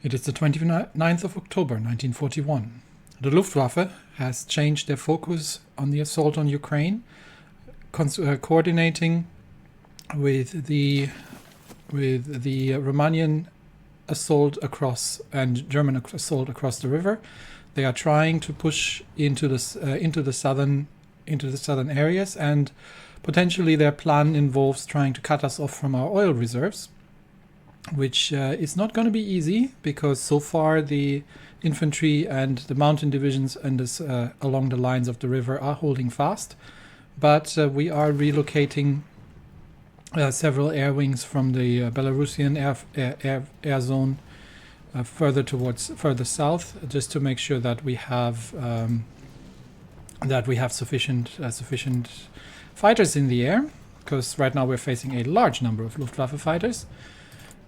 It is the 29th of October 1941. The Luftwaffe has changed their focus on the assault on Ukraine, coordinating with the Romanian assault across and German assault across the river. They are trying to push into the southern areas, and potentially their plan involves trying to cut us off from our oil reserves, which is not going to be easy because so far the infantry and the mountain divisions and along the lines of the river are holding fast. But we are relocating several air wings from the Belarusian air zone further south, just to make sure that we have sufficient fighters in the air, because right now we're facing a large number of Luftwaffe fighters.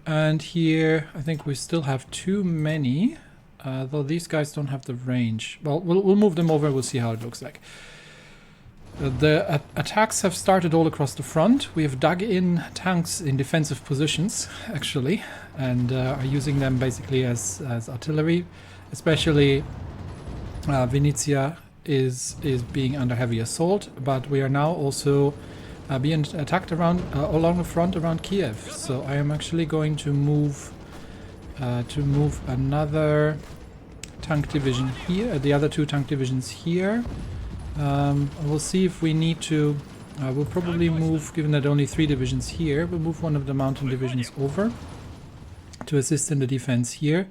And here I think we still have too many, though these guys don't have the range. Well, we'll move them over. We'll see how it looks like. The attacks have started all across the front. We have dug in tanks in defensive positions, actually, and are using them basically as artillery. Especially Vinnytsia is being under heavy assault, but we are now also being attacked along the front around Kiev. So I am actually going to move another tank division here, the other two tank divisions here. We'll see if we need to. We'll probably move, given that only 3 divisions here, we'll move one of the mountain divisions over to assist in the defense here.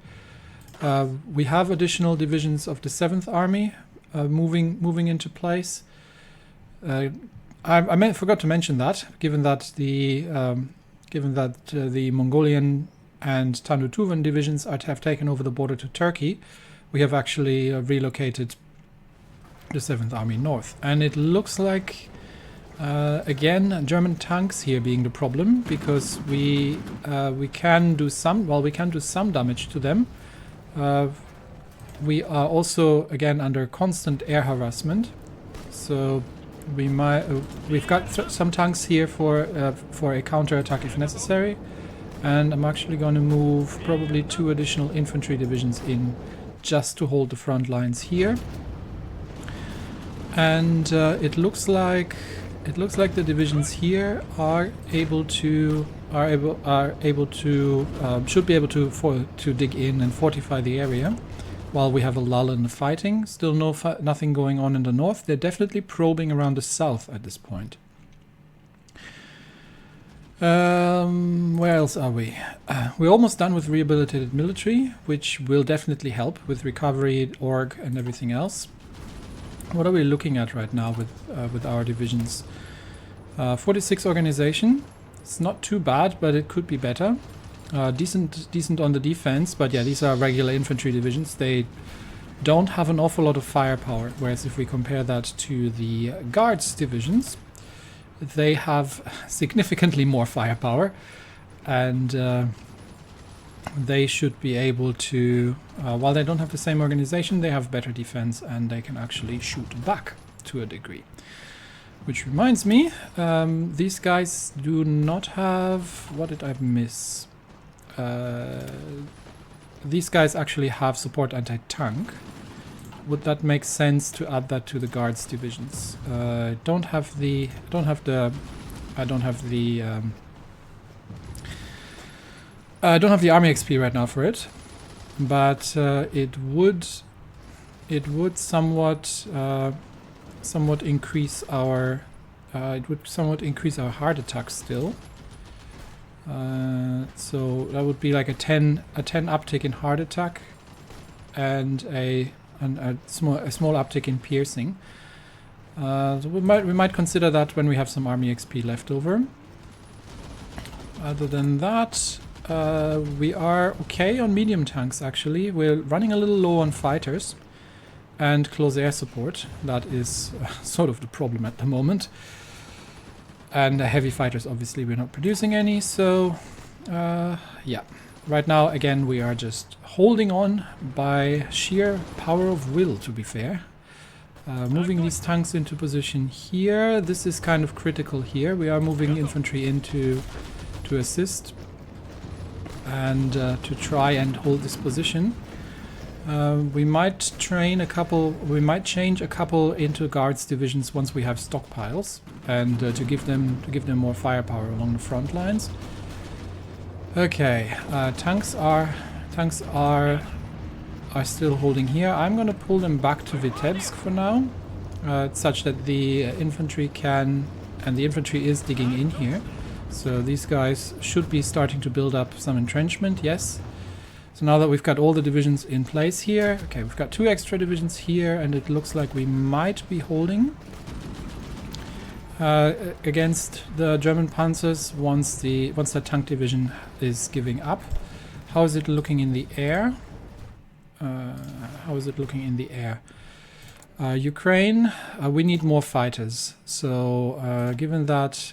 We have additional divisions of the 7th Army moving into place. I forgot to mention that, given that the Mongolian and Tandutuvan divisions have taken over the border to Turkey, we have actually relocated the 7th Army north. And it looks like, again, German tanks here being the problem, because we can do some damage to them. We are also, again, under constant air harassment. So we've got some tanks here for a counterattack if necessary. And I'm actually going to move probably 2 additional infantry divisions in just to hold the front lines here. And it looks like the divisions here should be able to dig in and fortify the area while we have a lull in the fighting. Still nothing going on in the north. They're definitely probing around the south at this point. Where else are we? We're almost done with rehabilitated military, which will definitely help with recovery, org, and everything else. What are we looking at right now with our divisions? 46 organization. It's not too bad, but it could be better. Decent on the defense, but yeah, these are regular infantry divisions. They don't have an awful lot of firepower, whereas if we compare that to the guards divisions, they have significantly more firepower, and they should be able to, while they don't have the same organization, they have better defense and they can actually shoot back to a degree. Which reminds me, these guys do not have... What did I miss? These guys actually have support anti-tank. Would that make sense to add that to the guards divisions? I don't have the army XP right now for it, but it would somewhat increase our heart attack still. So that would be like a 10 uptick in heart attack and a small uptick in piercing. So we might consider that when we have some army XP left over. Other than that, we are okay on medium tanks actually. We're running a little low on fighters and close air support. That is sort of the problem at the moment. And heavy fighters, obviously we're not producing any, so yeah. Right now, again, we are just holding on by sheer power of will, to be fair. Moving these tanks into position here. This is kind of critical here. We are moving infantry in to assist. and to try and hold this position. We might train a couple. We might change a couple into guards divisions once we have stockpiles, and to give them more firepower along the front lines. Okay, tanks are still holding here. I'm gonna pull them back to Vitebsk for now, such that the infantry can, and the infantry is digging in here. So these guys should be starting to build up some entrenchment. Yes. So now that we've got all the divisions in place here, okay, we've got 2 extra divisions here, and it looks like we might be holding against the German panzers once the tank division is giving up. How is it looking in the air? How is it looking in the air? Ukraine, we need more fighters. So given that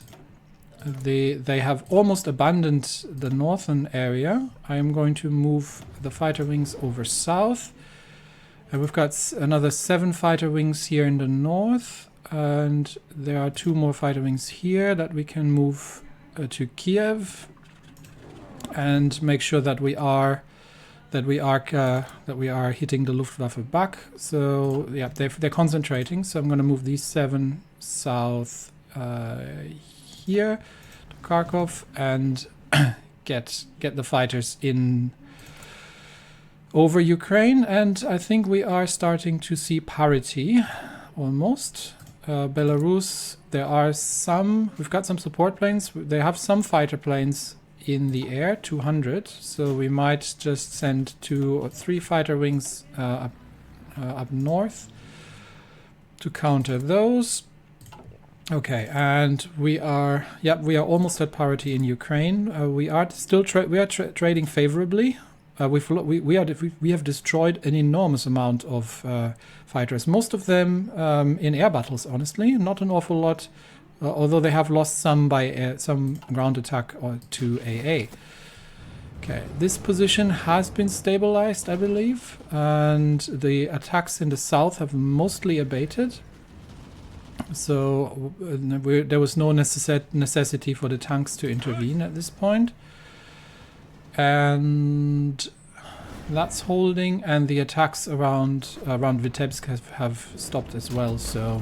they have almost abandoned the northern area, I am going to move the fighter wings over south. And we've got another 7 fighter wings here in the north, and there are 2 more fighter wings here that we can move to Kiev, and make sure that we are hitting the Luftwaffe back. So yeah, they're concentrating. So I'm going to move these 7 south here to Kharkov and get the fighters in over Ukraine, and I think we are starting to see parity almost. Belarus, we've got some support planes. They have some fighter planes in the air, 200, so we might just send 2 or 3 fighter wings up north to counter those. Okay, and we are almost at parity in Ukraine. We are still trading favorably. We have destroyed an enormous amount of fighters. Most of them in air battles, honestly, not an awful lot. Although they have lost some by some ground attack or to AA. Okay, this position has been stabilized, I believe, and the attacks in the south have mostly abated. So there was no necessity for the tanks to intervene at this point. And that's holding, and the attacks around Vitebsk have stopped as well. So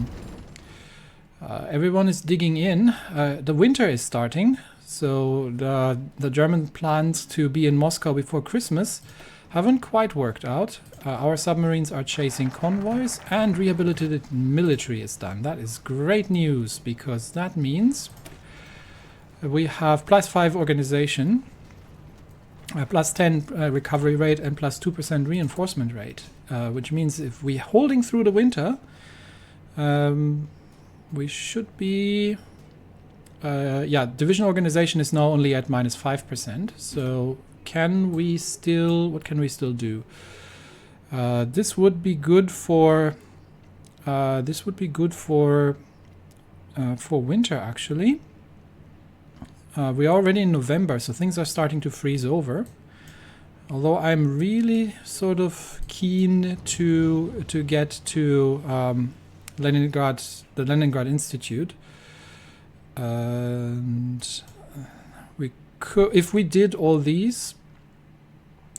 everyone is digging in. The winter is starting, so the German plans to be in Moscow before Christmas haven't quite worked out. Our submarines are chasing convoys, and rehabilitated military is done. That is great news, because that means we have +5 organization, +10 recovery rate, and +2% reinforcement rate, which means if we're holding through the winter, we should be... division organization is now only at -5%, so what can we still do? This would be good for winter, actually. We're already in November, so things are starting to freeze over. Although I'm really sort of keen to get to Leningrad, the Leningrad Institute, and we could, if we did all these,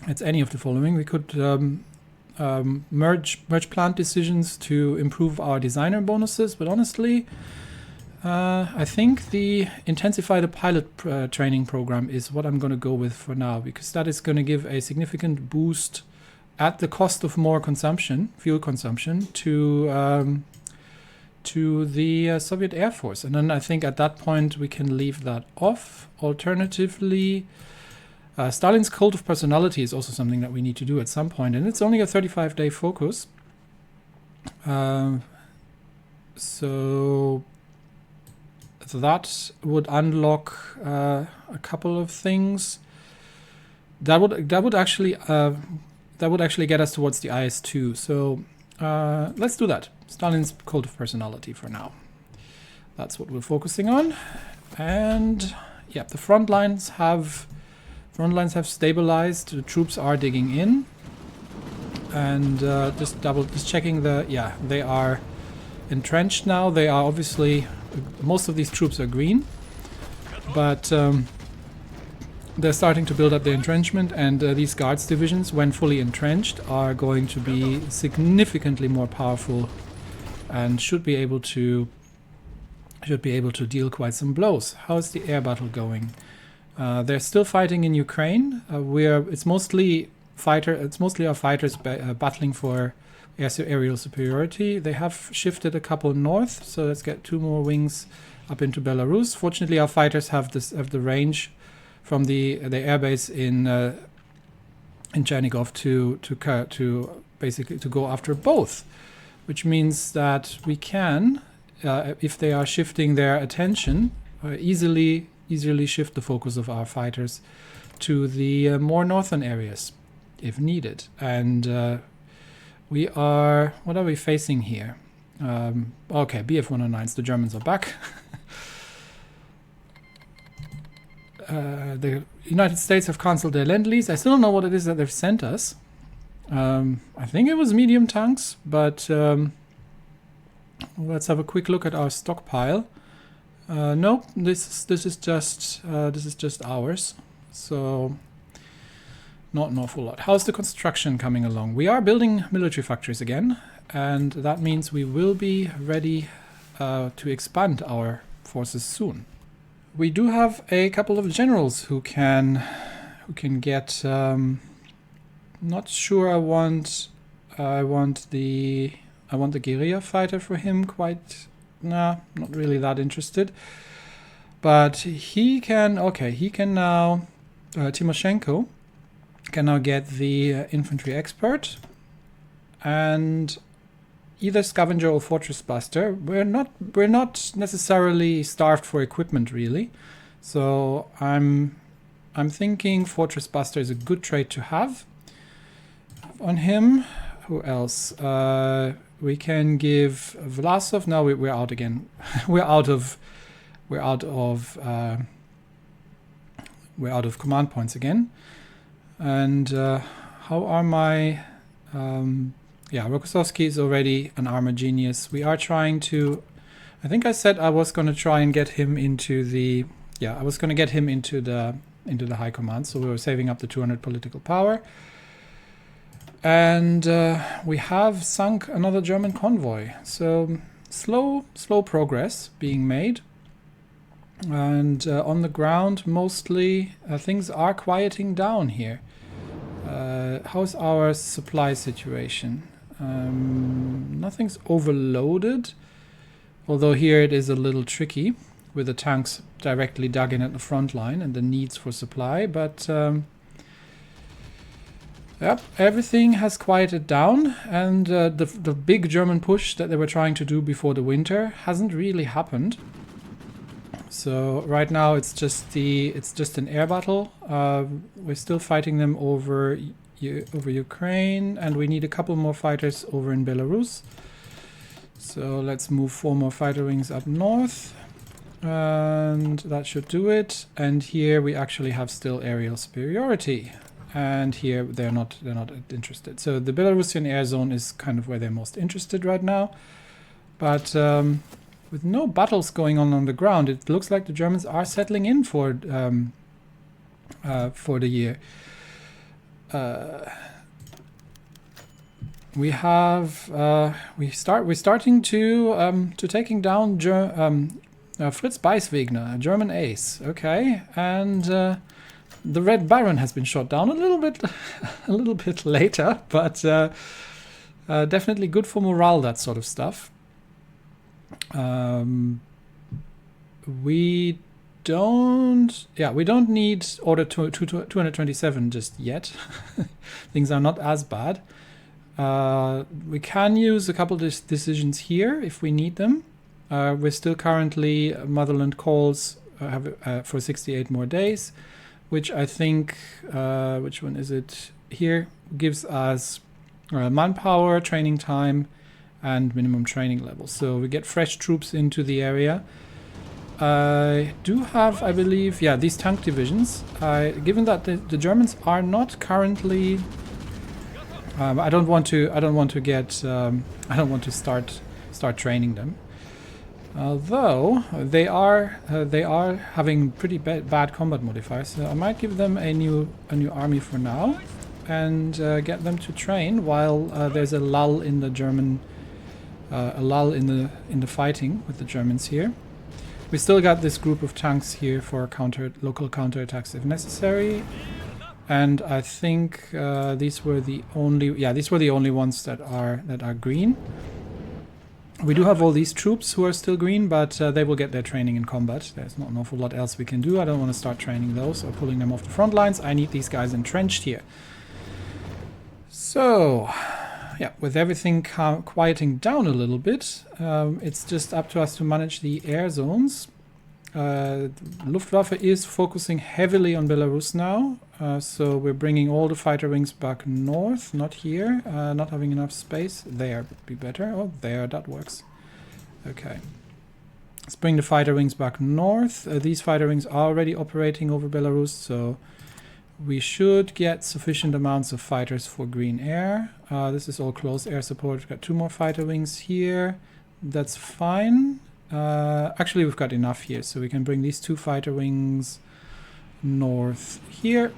it's any of the following. We could merge plant decisions to improve our designer bonuses, but honestly, I think the intensify the pilot training program is what I'm going to go with for now, because that is going to give a significant boost at the cost of more fuel consumption to the Soviet Air Force. And then I think at that point we can leave that off. Alternatively, Stalin's cult of personality is also something that we need to do at some point, and it's only a 35-day focus. So that would unlock a couple of things. That would actually get us towards the IS-2. So let's do that. Stalin's cult of personality for now. That's what we're focusing on. And yeah, the front lines have stabilized. The troops are digging in, and just checking they are entrenched now. They are obviously, most of these troops are green, but they're starting to build up their entrenchment, and these guards divisions, when fully entrenched, are going to be significantly more powerful and should be able to deal quite some blows. How's the air battle going? They're still fighting in Ukraine. It's mostly our fighters battling for aerial superiority. They have shifted a couple north, so let's get 2 more wings up into Belarus. Fortunately, our fighters have the range from the airbase in Chernigov to basically to go after both, which means that we can, if they are shifting their attention, easily shift the focus of our fighters to the more northern areas if needed. And we are, what are we facing here? Okay, Bf-109s, the Germans are back. The United States have cancelled their Lend-Lease. I still don't know what it is that they've sent us. I think it was medium tanks, but let's have a quick look at our stockpile. Nope, this is just ours. So not an awful lot. How's the construction coming along? We are building military factories again, and that means we will be ready to expand our forces soon. We do have a couple of generals who can get. Not sure. I want the guerrilla fighter for him. Not really that interested. But he can. Okay, he can now. Timoshenko can now get the infantry expert, and either scavenger or fortress buster. We're not necessarily starved for equipment really, so I'm thinking fortress buster is a good trait to have on him. Who else? We can give Vlasov. No, we're out again. we're out of command points again. And how are my? Yeah, Rokossovsky is already an armor genius. We are trying to. I think I said I was going to try and get him into the. Yeah, I was going to get him into the high command. So we were saving up the 200 political power. And we have sunk another German convoy. So slow progress being made. And on the ground, mostly things are quieting down here. How's our supply situation? Nothing's overloaded, although here it is a little tricky with the tanks directly dug in at the front line and the needs for supply, but yep, everything has quieted down, and the big German push that they were trying to do before the winter hasn't really happened. So right now it's just an air battle. We're still fighting them over Ukraine, and we need a couple more fighters over in Belarus. So let's move 4 more fighter wings up north, and that should do it. And here we actually have still aerial superiority, and here they're not interested. So the Belarusian air zone is kind of where they're most interested right now, but with no battles going on the ground, it looks like the Germans are settling in for the year. We're starting to taking down Fritz Beiswegner, a German ace. Okay, and the Red Baron has been shot down a little bit later, but definitely good for morale, that sort of stuff. We don't need order 227 just yet. Things are not as bad. We can use a couple of decisions here if we need them. We're still currently Motherland calls for 68 more days, which I think, which one is it here, gives us manpower, training time, and minimum training level. So we get fresh troops into the area. I do have, I believe, yeah, these tank divisions. Given that the Germans are not currently, I don't want to start training them. Although they are having pretty bad combat modifiers, so I might give them a new army for now, and get them to train while there's a lull in the German, a lull in the fighting with the Germans here. We still got this group of tanks here for local counterattacks if necessary, and I think these were the only ones that are green. We do have all these troops who are still green, but they will get their training in combat. There's not an awful lot else we can do. I don't want to start training those or pulling them off the front lines. I need these guys entrenched here. So, yeah, with everything quieting down a little bit, it's just up to us to manage the air zones. Luftwaffe is focusing heavily on Belarus now, so we're bringing all the fighter wings back north, not here, not having enough space. There would be better. Oh, there, that works. Okay. Let's bring the fighter wings back north. These fighter wings are already operating over Belarus, so we should get sufficient amounts of fighters for green air. This is all close air support. We've got 2 more fighter wings here. That's fine. Actually, we've got enough here, so we can bring these 2 fighter wings north here,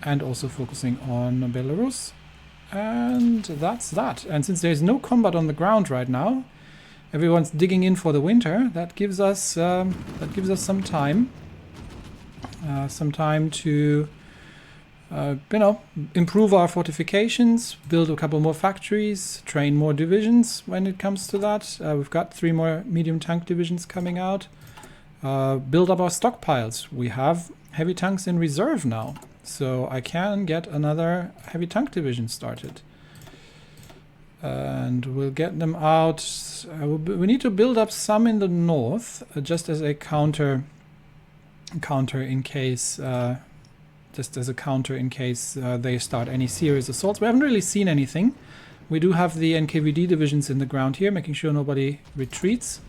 and also focusing on Belarus. And that's that. And since there's no combat on the ground right now, everyone's digging in for the winter. That gives us some time to you know, improve our fortifications, build a couple more factories, train more divisions when it comes to that. We've got 3 more medium tank divisions coming out. Build up our stockpiles. We have heavy tanks in reserve now, so I can get another heavy tank division started. And we'll get them out. We need to build up some in the north, just as a counter in case... they start any serious assaults. We haven't really seen anything. We do have the NKVD divisions in the ground here, making sure nobody retreats.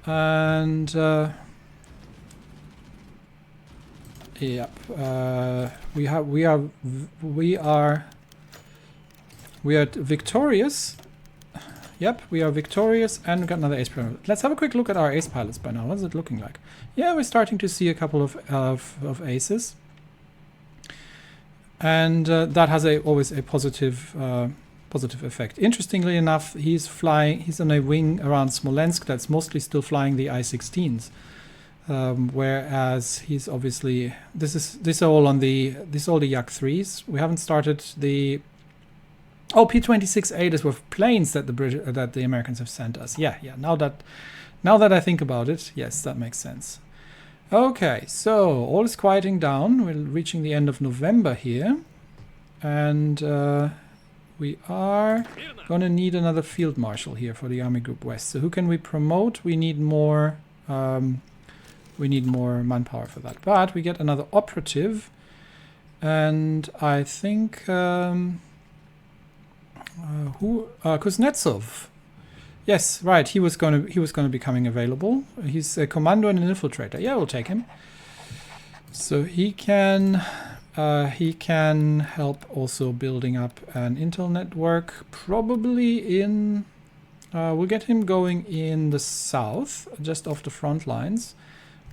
And yep, we are victorious. Yep, we are victorious, and we got another ace pilot. Let's have a quick look at our ace pilots by now. What's it looking like? Yeah, we're starting to see a couple of aces. And that has always a positive effect. Interestingly enough, he's on a wing around Smolensk that's mostly still flying the I-16s, whereas he's obviously these are all the Yak-3s. We haven't started the P-26A were planes that the Americans have sent us. Yeah. Now that I think about it, yes, that makes sense. Okay, so all is quieting down. We're reaching the end of November here, and we are going to need another field marshal here for the Army Group West. So who can we promote? We need more manpower for that. But we get another operative, and I think Kuznetsov. Yes, right. He was going to be coming available. He's a commando and an infiltrator. Yeah, we'll take him. So he can help also building up an intel network. Probably in we'll get him going in the south, just off the front lines,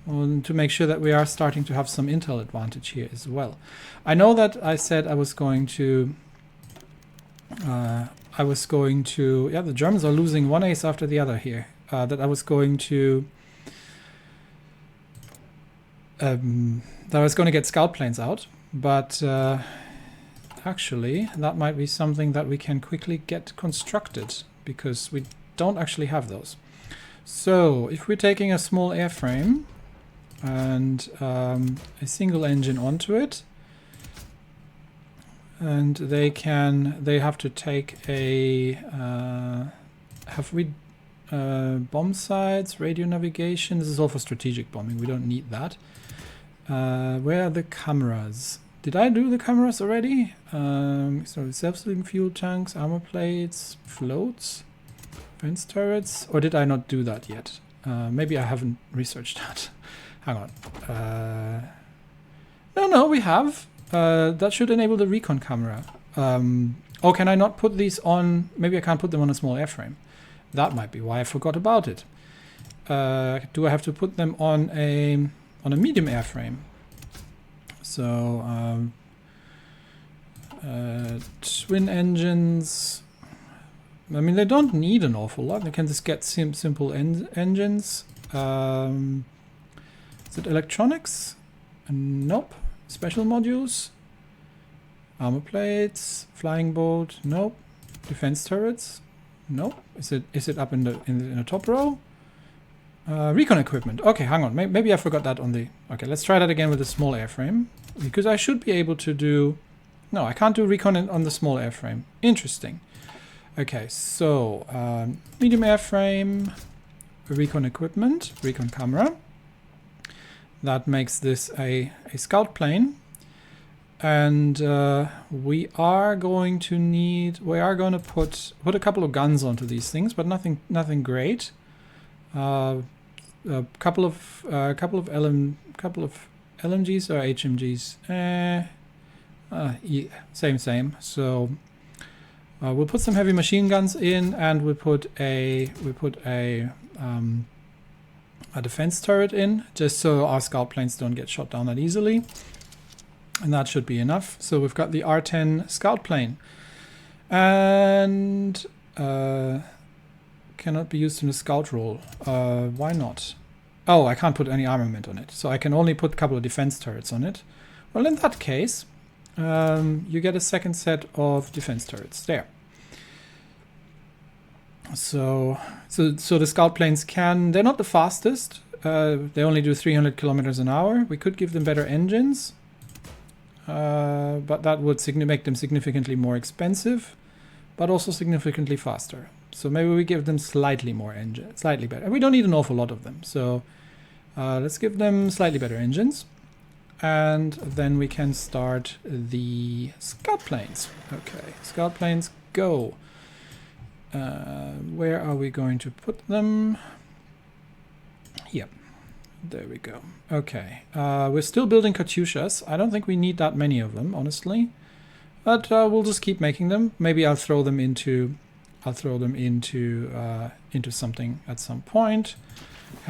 to make sure that we are starting to have some intel advantage here as well. I know that I said I was going to. Yeah, the Germans are losing one ace after the other here. That I was going to get scout planes out, but actually that might be something that we can quickly get constructed, because we don't actually have those. So if we're taking a small airframe and a single engine onto it, and they have to take a bomb sites, radio navigation. This is all for strategic bombing. We don't need that. Where are the cameras? Did I do the cameras already? So self-sleeping fuel tanks, armor plates, floats, fence turrets, or did I not do that yet? Maybe I haven't researched that. Hang on. No, we have. That should enable the recon camera. Or can I not put these on? Maybe I can't put them on a small airframe. That might be why I forgot about it. do I have to put them on a medium airframe? So twin engines. I mean, they don't need an awful lot. They can just get simple engines. Is it electronics? Nope. Special modules. Armor plates. Flying boat. Nope. Defense turrets. Nope. Is it up in the top row? Recon equipment. Okay, hang on. Maybe I forgot that on the... Okay, let's try that again with a small airframe. Because I should be able to do... No, I can't do recon on the small airframe. Interesting. Okay, so medium airframe, recon equipment, recon camera. That makes this a scout plane. And we are going to put a couple of guns onto these things, but nothing great. A couple of LMGs or HMGs. Yeah, same. So we'll put some heavy machine guns in, and we put a defense turret in, just so our scout planes don't get shot down that easily. And that should be enough. So we've got the R10 scout plane, and cannot be used in a scout role. Why not? Oh, I can't put any armament on it, so I can only put a couple of defense turrets on it. Well, in that case, you get a second set of defense turrets there. So the scout planes they're not the fastest. They only do 300 kilometers an hour. We could give them better engines, but that would make them significantly more expensive, but also significantly faster. So maybe we give them slightly more engine, slightly better. We don't need an awful lot of them, so let's give them slightly better engines. And then we can start the scout planes. Okay, scout planes, go. Where are we going to put them? Here. There we go. Okay, we're still building Katyushas. I don't think we need that many of them, honestly. But we'll just keep making them. Maybe I'll throw them into something at some point.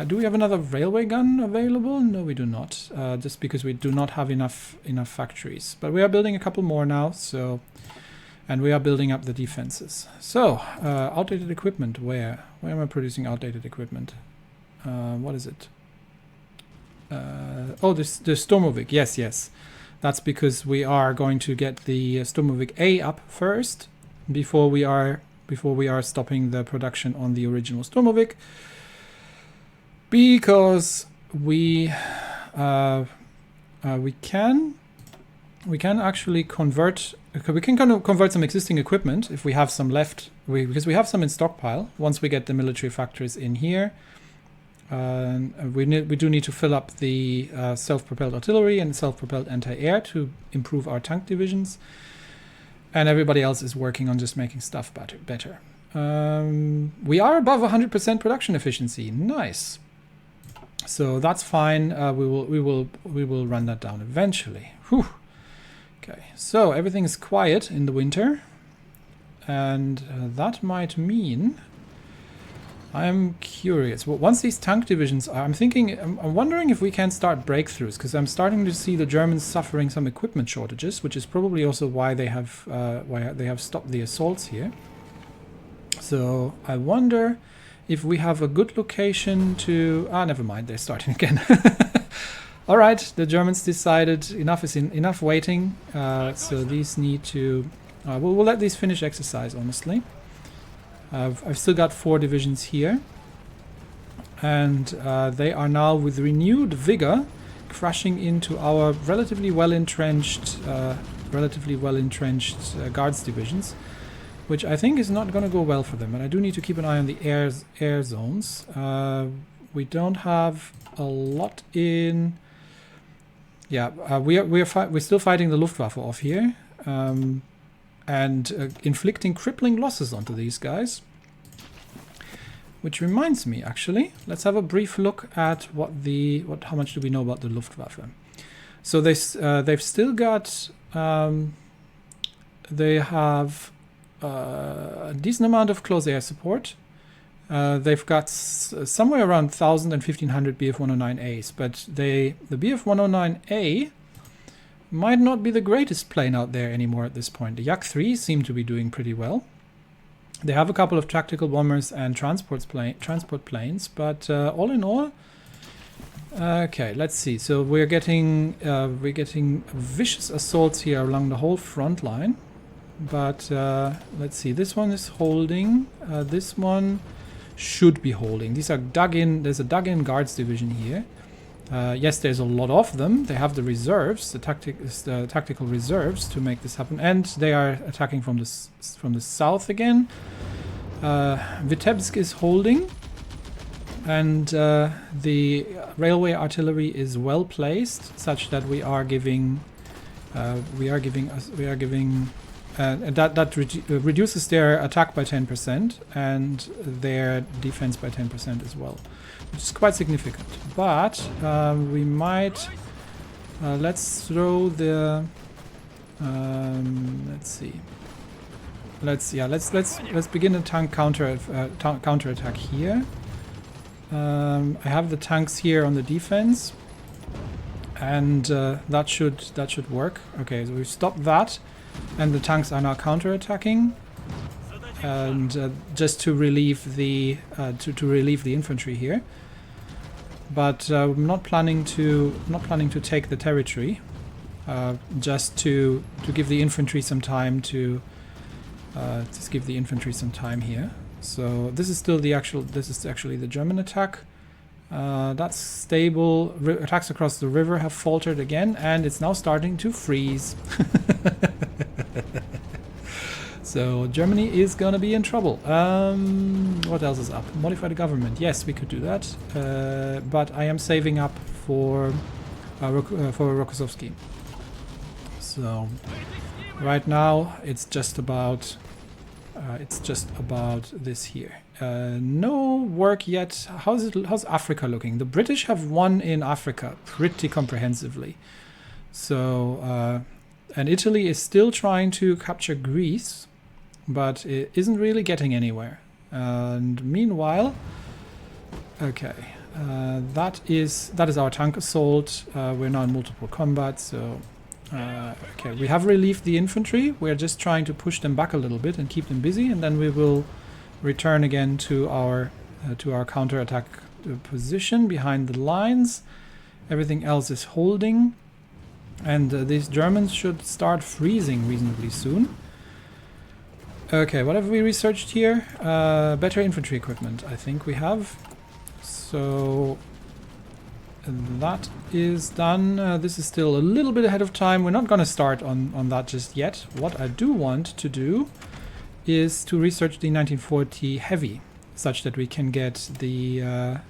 Do we have another railway gun available? No, we do not. Just because we do not have enough factories. But we are building a couple more now. And we are building up the defenses. So outdated equipment. Where am I producing outdated equipment? What is it? Oh, the Stormovik. Yes. That's because we are going to get the Stormovik A up first before we are stopping the production on the original Stormovik. Because we can actually convert. We can kind of convert some existing equipment if we have some left. Because we have some in stockpile. Once we get the military factories in here, we do need to fill up the self-propelled artillery and self-propelled anti-air to improve our tank divisions. And everybody else is working on just making stuff better. We are above 100% production efficiency. Nice. So that's fine. We will run that down eventually. Whew. Okay. So everything is quiet in the winter, and that might mean. I'm curious. Well, once these tank divisions are, I'm wondering if we can start breakthroughs, because I'm starting to see the Germans suffering some equipment shortages, which is probably also why they have stopped the assaults here. So I wonder if we have a good location to... never mind, they're starting again. All right, the Germans decided enough waiting. So these need to... we'll let these finish exercise, honestly. I've still got 4 divisions here. And they are now, with renewed vigor, crashing into our relatively well-entrenched guards divisions, which I think is not going to go well for them. And I do need to keep an eye on the air zones. We don't have a lot in... Yeah, we're still fighting the Luftwaffe off here, and inflicting crippling losses onto these guys. Which reminds me, actually, let's have a brief look at how much do we know about the Luftwaffe. So they've still got they have a decent amount of close air support. They've got somewhere around 1,000 and 1,500 Bf-109As, but the Bf-109A might not be the greatest plane out there anymore at this point. The Yak-3 seem to be doing pretty well. They have a couple of tactical bombers and transport planes, but all in all, okay, let's see. So we're getting vicious assaults here along the whole front line, but let's see. This one is holding. This one should be holding. These are dug in. There's a dug-in guards division here. Yes, there's a lot of them. They have the reserves, the tactical reserves to make this happen, and they are attacking from the south again. Vitebsk is holding, and the railway artillery is well placed, such that we are giving that reduces their attack by 10% and their defense by 10% as well, which is quite significant. But we might let's throw the let's see. Let's begin a tank counterattack here. I have the tanks here on the defense, and that should work. Okay, so we've stopped that, and the tanks are now counterattacking, and just to relieve the infantry here. But I'm not planning to take the territory, just to give the infantry some time to give the infantry some time here. So this is still this is actually the German attack. That's stable. Attacks across the river have faltered again, and it's now starting to freeze. So Germany is gonna be in trouble. What else is up? Modify the government. Yes, we could do that, but I am saving up for Rokossovsky. So right now it's just about this here. No work yet. How's Africa looking? The British have won in Africa pretty comprehensively. So and Italy is still trying to capture Greece, but it isn't really getting anywhere. And meanwhile, okay, that is our tank assault. We're now in multiple combat, so okay, we have relieved the infantry. We're just trying to push them back a little bit and keep them busy, and then we will return again to our counterattack position behind the lines. Everything else is holding, and these Germans should start freezing reasonably soon. Okay, what have we researched here? Better infantry equipment, I think we have. So that is done. This is still a little bit ahead of time. We're not going to start on that just yet. What I do want to do is to research the 1940 heavy, such that we can get the I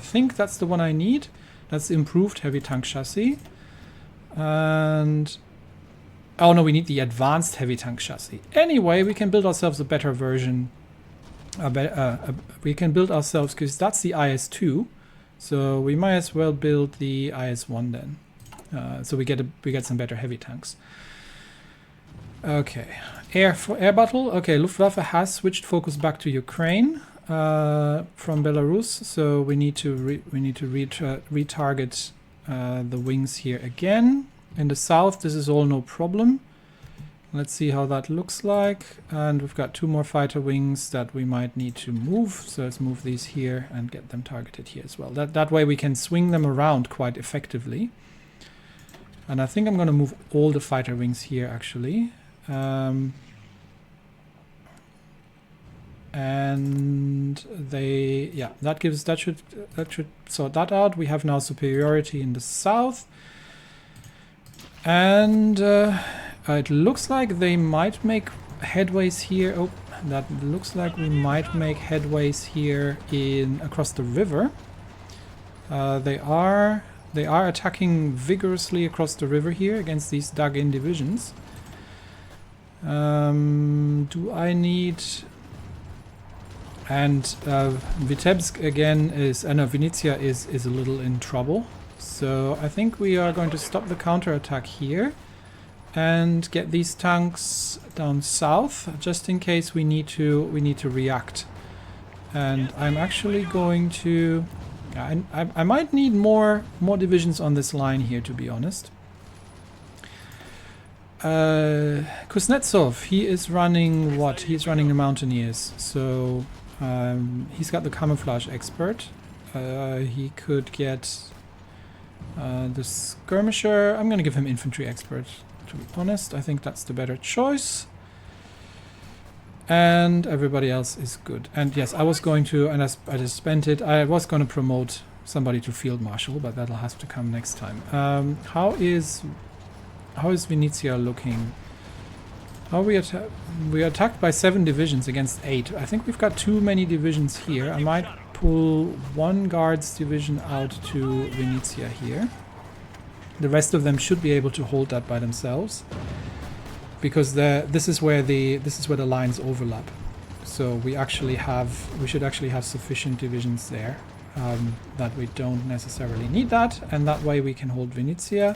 think that's the one I need. That's improved heavy tank chassis. And oh no, we need the advanced heavy tank chassis. Anyway, we can build ourselves a better version. We can build ourselves, because that's the IS-2. So we might as well build the IS-1 then. So we get some better heavy tanks. Okay, air battle. Okay, Luftwaffe has switched focus back to Ukraine from Belarus. So we need to retarget the wings here again. In the south, this is all no problem. Let's see how that looks like. And we've got 2 more fighter wings that we might need to move. So let's move these here and get them targeted here as well. That way we can swing them around quite effectively. And I think I'm going to move all the fighter wings here actually. And that should sort that out. We have now superiority in the south. And it looks like they might make headways here. Oh, that looks like we might make headways here across the river. They are attacking vigorously across the river here against these dug-in divisions. Do I need? And Vitebsk again is, no, Vinnytsia is a little in trouble. So I think we are going to stop the counterattack here and get these tanks down south, just in case we need to react. And I'm actually going to... I might need more divisions on this line here, to be honest. Kuznetsov, he is running what? He's running the Mountaineers. So he's got the camouflage expert. He could get the skirmisher. I'm going to give him infantry expert, to be honest. I think that's the better choice. And everybody else is good. And yes, I was going to, and I just spent it, I was going to promote somebody to field marshal, but that'll have to come next time. How is Venezia looking? How are we we are attacked by 7 divisions against 8. I think we've got too many divisions here. I might pull 1 guards division out to Venezia here. The rest of them should be able to hold that by themselves, because this is where the lines overlap. So we should actually have sufficient divisions there, that we don't necessarily need that, and that way we can hold Venezia.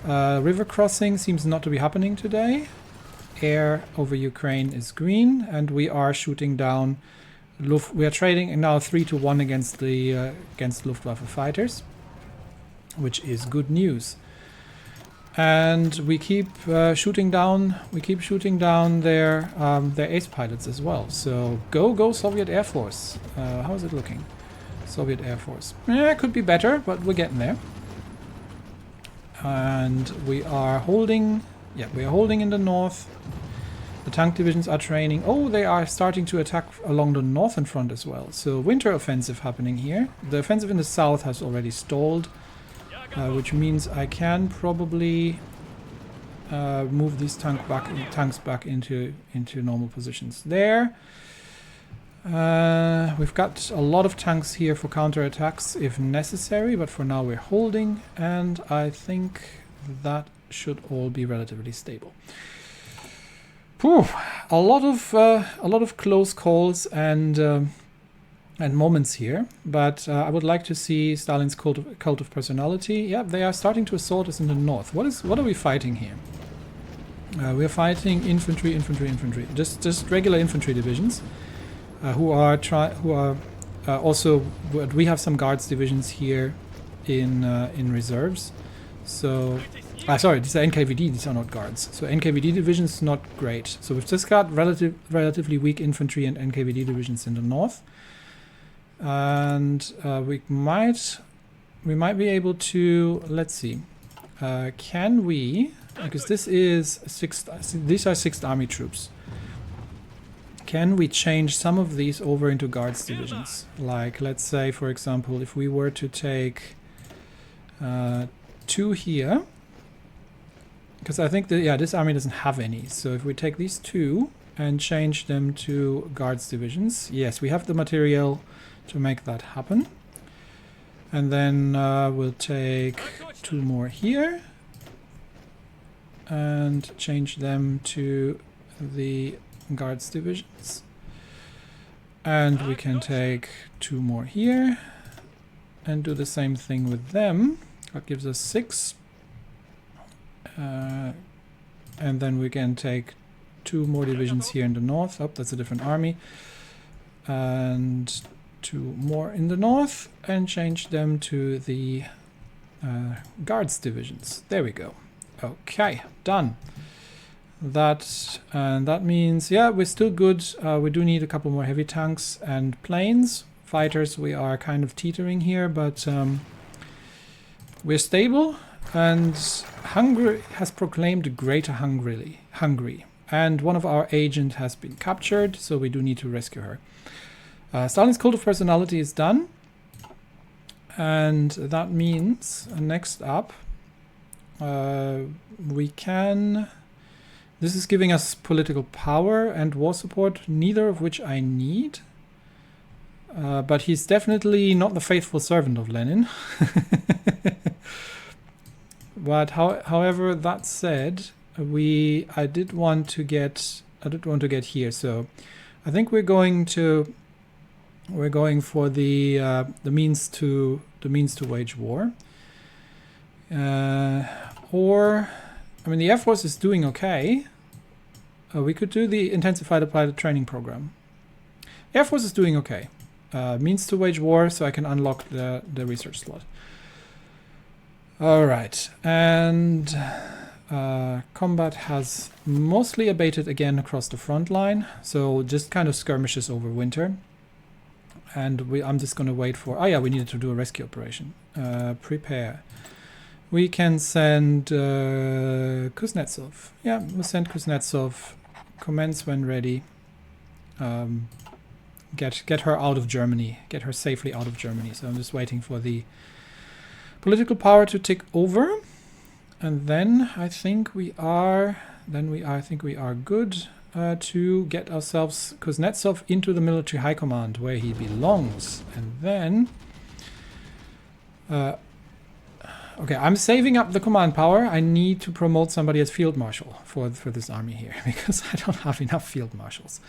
River crossing seems not to be happening today. Air over Ukraine is green, and we are shooting down. We are trading now 3-1 against the Luftwaffe fighters, which is good news. And we keep shooting down. We keep shooting down their ace pilots as well. So go Soviet Air Force. How is it looking? Soviet Air Force. Yeah, it could be better, but we're getting there. And we are holding. Yeah, we are holding in the north. The tank divisions are training. Oh, they are starting to attack along the northern front as well. So winter offensive happening here. The offensive in the south has already stalled. Which means I can probably move these tanks back into normal positions there. We've got a lot of tanks here for counterattacks if necessary, but for now we're holding, and I think that should all be relatively stable. Whew, a lot of close calls and moments here, but I would like to see Stalin's cult of personality. Yeah, they are starting to assault us in the north. What are we fighting here? We're fighting infantry, just regular infantry divisions, who are also. We have some guards divisions here in reserves. So, sorry, these are NKVD. These are not guards. So NKVD divisions not great. So we've just got relatively weak infantry and NKVD divisions in the north. And we might be able to, let's see, can we, because this is these are 6th Army troops, can we change some of these over into guards divisions? Like, let's say, for example, if we were to take 2 here, because I think that, yeah, this army doesn't have any. So if we take these 2 and change them to guards divisions, yes, we have the material to make that happen. And then we'll take 2 more here and change them to the guards divisions. And we can take 2 more here and do the same thing with them. That gives us 6. And then we can take 2 more divisions here in the north. Oh, that's a different army. And 2 more in the north and change them to the guards divisions. There we go. Okay, done. That means, yeah, we're still good. We do need a couple more heavy tanks and planes. Fighters, we are kind of teetering here, but we're stable. And Hungary has proclaimed Greater Hungary. And one of our agents has been captured, so we do need to rescue her. Stalin's cult of personality is done. And that means, next up, we can... This is giving us political power and war support, neither of which I need. But he's definitely not the faithful servant of Lenin. But however, that said, I did want to get here. So I think we're going for the means to wage war. Or, I mean, the Air Force is doing okay. We could do the intensified applied training program. Air Force is doing okay. means to wage war, so I can unlock the research slot. All right, and combat has mostly abated again across the front line, so just kind of skirmishes over winter. And I'm just going to wait for... Oh yeah, we needed to do a rescue operation. Prepare. We can send Kuznetsov. Yeah, we'll send Kuznetsov. Commence when ready. Get her out of Germany. Get her safely out of Germany. So I'm just waiting for the political power to tick over. And then I think we are... I think we are good to get ourselves Kuznetsov into the military high command where he belongs. And then... okay, I'm saving up the command power. I need to promote somebody as field marshal for this army here because I don't have enough field marshals.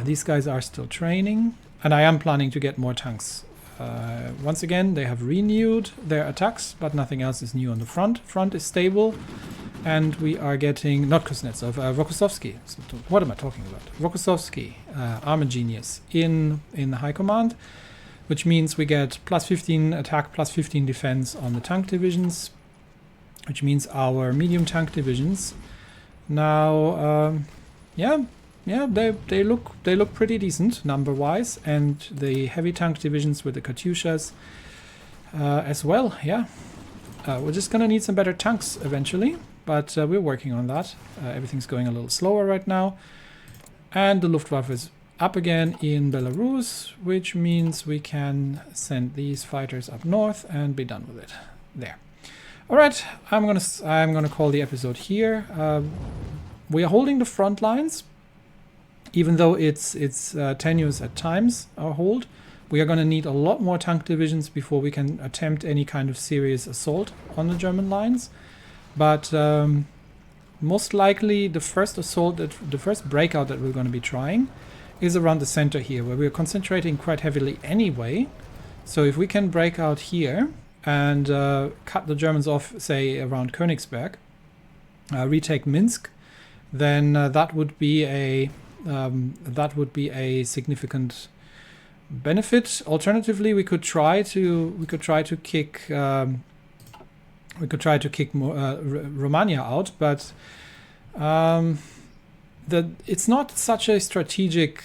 These guys are still training, and I am planning to get more tanks. Once again, they have renewed their attacks, but nothing else is new on the front. Front is stable, and we are getting, not Kuznetsov, Rokossovsky. So what am I talking about? Rokossovsky, armor genius, in the high command, which means we get plus 15 attack, plus 15 defense on the tank divisions, which means our medium tank divisions now, yeah, they look pretty decent number-wise, and the heavy tank divisions with the Katyushas as well. Yeah, we're just gonna need some better tanks eventually, but we're working on that. Everything's going a little slower right now, and the Luftwaffe is up again in Belarus, which means we can send these fighters up north and be done with it. There. All right, I'm gonna call the episode here. We are holding the front lines. Even though it's tenuous at times, our hold, we are going to need a lot more tank divisions before we can attempt any kind of serious assault on the German lines. But most likely the first breakout that we're going to be trying is around the center here, where we're concentrating quite heavily anyway. So if we can break out here and cut the Germans off, say, around Königsberg, retake Minsk, then that would be a significant benefit. Alternatively, we could try to kick Romania out, but it's not such a strategic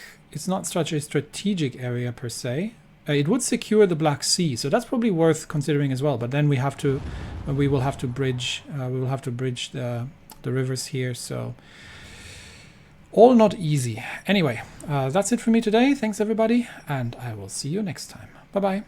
area per se. It would secure the Black Sea, so that's probably worth considering as well. But then we will have to bridge the rivers here, so. All not easy. Anyway, that's it for me today. Thanks everybody, and I will see you next time. Bye-bye.